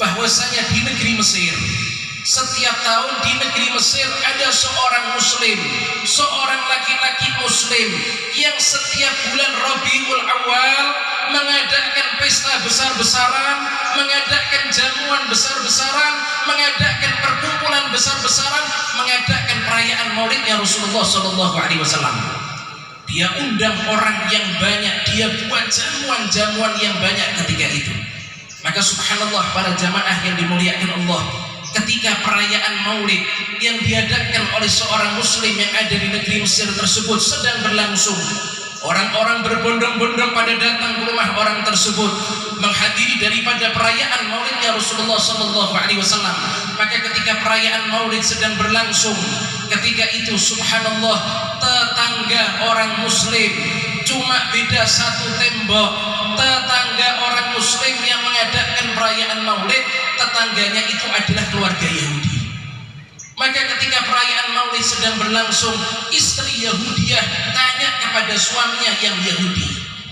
bahwasanya di negeri Mesir, setiap tahun di negeri Mesir ada seorang muslim, seorang laki-laki muslim yang setiap bulan Rabiul Awal mengadakan pesta besar-besaran, mengadakan jamuan besar-besaran, mengadakan perkumpulan besar-besaran, mengadakan perayaan Maulidnya Rasulullah SAW. Dia undang orang yang banyak, dia buat jamuan-jamuan yang banyak ketika itu. Maka subhanallah para jamaah yang dimuliakan Allah, ketika perayaan Maulid yang diadakan oleh seorang muslim yang ada di negeri Mesir tersebut sedang berlangsung, orang-orang berbondong-bondong pada datang ke rumah orang tersebut menghadiri daripada perayaan Maulidnya Rasulullah SAW. Maka ketika perayaan Maulid sedang berlangsung, ketika itu subhanallah tetangga orang muslim, cuma beda satu tembok, tetangga orang muslim yang mengadakan perayaan Maulid, tetangganya itu adalah keluarga Yahudi. Maka ketika perayaan Maulid sedang berlangsung, istri Yahudiah tanya kepada suaminya yang Yahudi.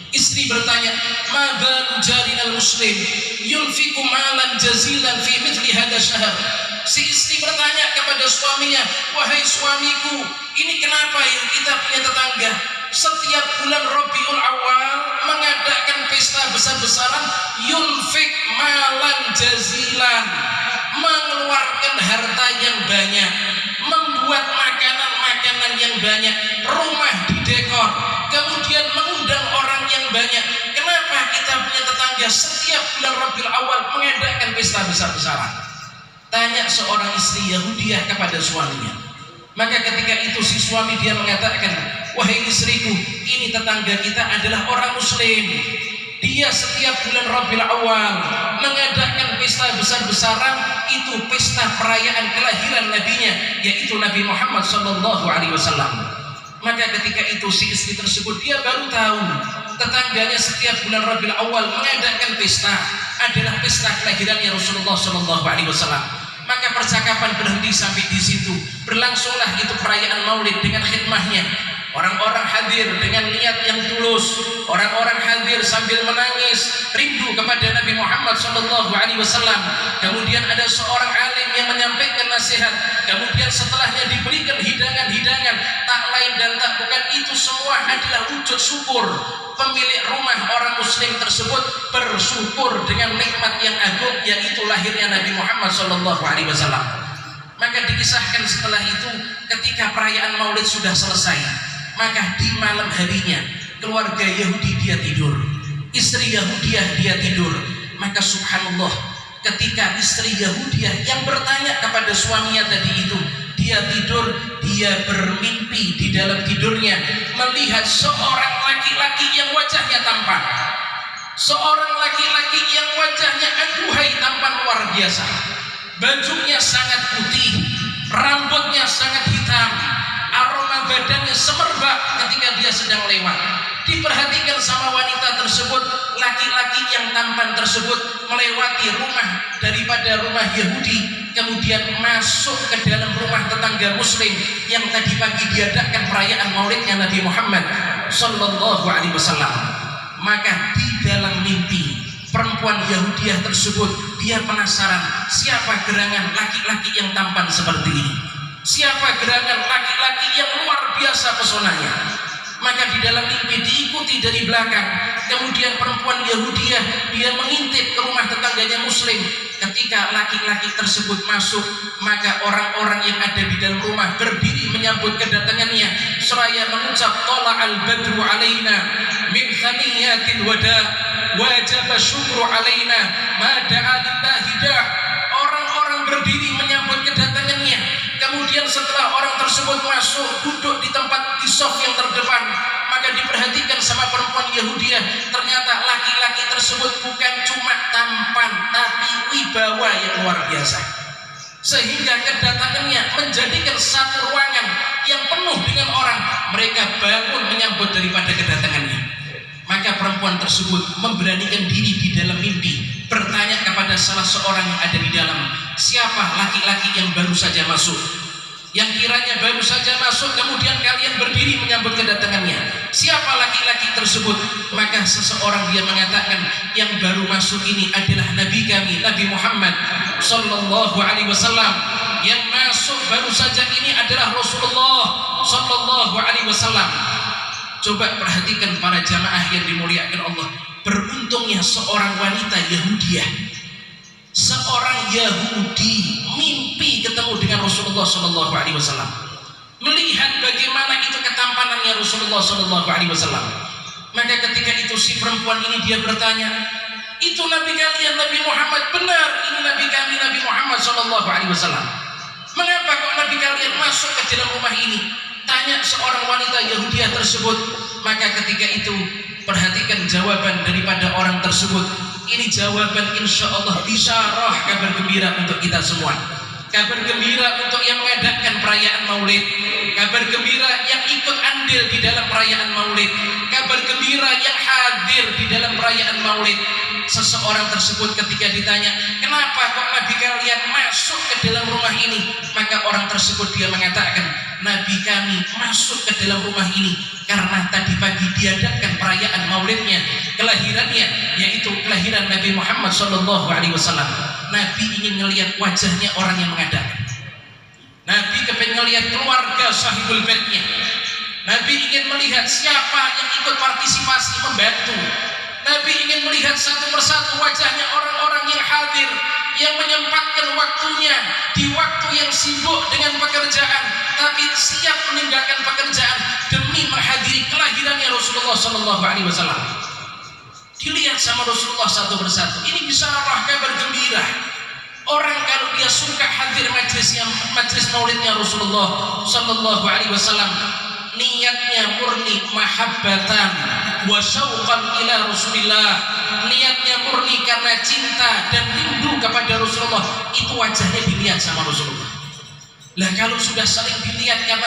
Istri bertanya, "Ma balu jarinal muslim yunfiqu malan jazilan fi mithli hadha syahr?" Si istri bertanya kepada suaminya, "Wahai suamiku, ini kenapa yang kita punya tetangga setiap bulan Rabiul Awal mengadakan pesta besar-besaran, yunfik malan jazilan, mengeluarkan harta yang banyak, membuat makanan-makanan yang banyak, rumah didekor, kemudian mengundang orang yang banyak. Kenapa kita punya tetangga setiap bulan Rabiul Awal mengadakan pesta besar-besaran?" Tanya seorang istri Yahudiah kepada suaminya. Maka ketika itu si suami dia mengatakan, "Wahai istriku, ini tetangga kita adalah orang muslim. Dia setiap bulan Rabiul Awal mengadakan pesta besar-besaran, itu pesta perayaan kelahiran nabinya, yaitu Nabi Muhammad SAW." Maka ketika itu si istri tersebut dia baru tahu tetangganya setiap bulan Rabiul Awal mengadakan pesta adalah pesta kelahirannya Rasulullah SAW. Maka percakapan berhenti sampai di situ. Berlangsunglah itu perayaan Maulid dengan khidmahnya. Orang-orang hadir dengan niat yang tulus. Orang-orang hadir sambil menangis rindu kepada Nabi Muhammad SAW. Kemudian ada seorang alim yang menyampaikan nasihat. Kemudian setelahnya diberikan hidangan-hidangan. Tak lain dan tak bukan itu semua adalah wujud syukur. Pemilik rumah orang muslim tersebut bersyukur dengan nikmat yang agung, yaitu lahirnya Nabi Muhammad SAW. Maka dikisahkan setelah itu ketika perayaan Maulid sudah selesai, maka di malam harinya keluarga Yahudi dia tidur, istri Yahudiah dia tidur. Maka subhanallah ketika istri Yahudiah yang bertanya kepada suaminya tadi itu, dia tidur, dia bermimpi di dalam tidurnya melihat seorang laki-laki yang wajahnya tampan, seorang laki-laki yang wajahnya aduhai tampan luar biasa, bajunya sangat putih, rambutnya sangat hitam, aroma badannya semerbak ketika dia sedang lewat. Diperhatikan sama wanita tersebut, laki-laki yang tampan tersebut melewati rumah daripada rumah Yahudi, kemudian masuk ke dalam rumah tetangga muslim yang tadi pagi diadakan perayaan Maulidnya Nabi Muhammad SAW. Maka di dalam mimpi perempuan Yahudiah tersebut dia penasaran, siapa gerangan laki-laki yang tampan seperti ini, siapa gerangan laki-laki yang luar biasa pesonanya. Maka di dalam mimpi diikuti dari belakang, kemudian perempuan Yahudiah dia mengintip ke rumah tetangganya muslim. Ketika laki-laki tersebut masuk, maka orang-orang yang ada di dalam rumah berdiri menyambut kedatangannya seraya mengucap, "Tala'al badru alaina min thaniyatil wada wajib syukru alaina ma da'a lillahi da'." Orang-orang berdiri menyambut kedatangannya. Kemudian setelah orang tersebut masuk duduk di tempat di sof yang terdepan, maka diperhatikan sama perempuan Yahudiah, ternyata laki-laki tersebut bukan cuma tampan tapi wibawa yang luar biasa, sehingga kedatangannya menjadikan satu ruangan yang penuh dengan orang. Mereka bangun menyambut daripada kedatangannya. Maka perempuan tersebut memberanikan diri di dalam mimpi bertanya kepada salah seorang yang ada di dalam, "Siapa laki-laki yang baru saja masuk, yang kiranya baru saja masuk kemudian kalian berdiri menyambut kedatangannya? Siapa laki-laki tersebut? Maka seseorang dia mengatakan, yang baru masuk ini adalah Nabi kami, Nabi Muhammad sallallahu alaihi wasallam. Yang masuk baru saja ini adalah Rasulullah sallallahu alaihi wasallam. Coba perhatikan para jamaah yang dimuliakan Allah. Beruntungnya seorang wanita Yahudiyah, seorang Yahudi mimpi ketemu dengan Rasulullah sallallahu alaihi wasallam, melihat bagaimana itu ketampanannya Rasulullah sallallahu alaihi wasallam. Maka ketika itu si perempuan ini dia bertanya, itu Nabi kalian Nabi Muhammad? Benar, ini Nabi kami Nabi Muhammad sallallahu alaihi wasallam. Mengapa kok Nabi kalian masuk ke dalam rumah ini? Tanya seorang wanita Yahudiyah tersebut. Maka ketika itu perhatikan jawaban daripada orang tersebut. Ini jawaban insya Allah bisyarah, kabar gembira untuk kita semua. Kabar gembira untuk yang mengadakan perayaan Maulid, kabar gembira yang ikut andil di dalam perayaan Maulid, kabar gembira yang hadir di dalam perayaan Maulid. Seseorang tersebut ketika ditanya, kenapa kok Nabi kalian masuk ke dalam rumah ini? Maka orang tersebut dia mengatakan, Nabi kami masuk ke dalam rumah ini karena tadi pagi diadakan perayaan Maulidnya, kelahirannya, yaitu kelahiran Nabi Muhammad sallallahu alaihi wasallam. Nabi ingin melihat wajahnya orang yang mengadakan. Nabi kepengen melihat keluarga sahibul baitnya. Nabi ingin melihat siapa yang ikut partisipasi membantu. Nabi ingin melihat satu persatu wajahnya orang-orang yang hadir, yang menyempatkan waktunya di waktu yang sibuk dengan pekerjaan, tapi siap meninggalkan pekerjaan demi menghadiri kelahirannya Rasulullah sallallahu alaihi wasallam. Dilihat sama Rasulullah satu persatu. Ini bisyarah, kabar gembira. Orang kalau dia suka hadir majlis maulidnya Rasulullah sallallahu alaihi wasallam, niatnya murni mahabbatan wa syauqan ila Rasulillah, niatnya murni karena cinta dan rindu kepada Rasulullah, itu wajahnya dilihat sama Rasulullah. Lah kalau sudah saling dilihat karena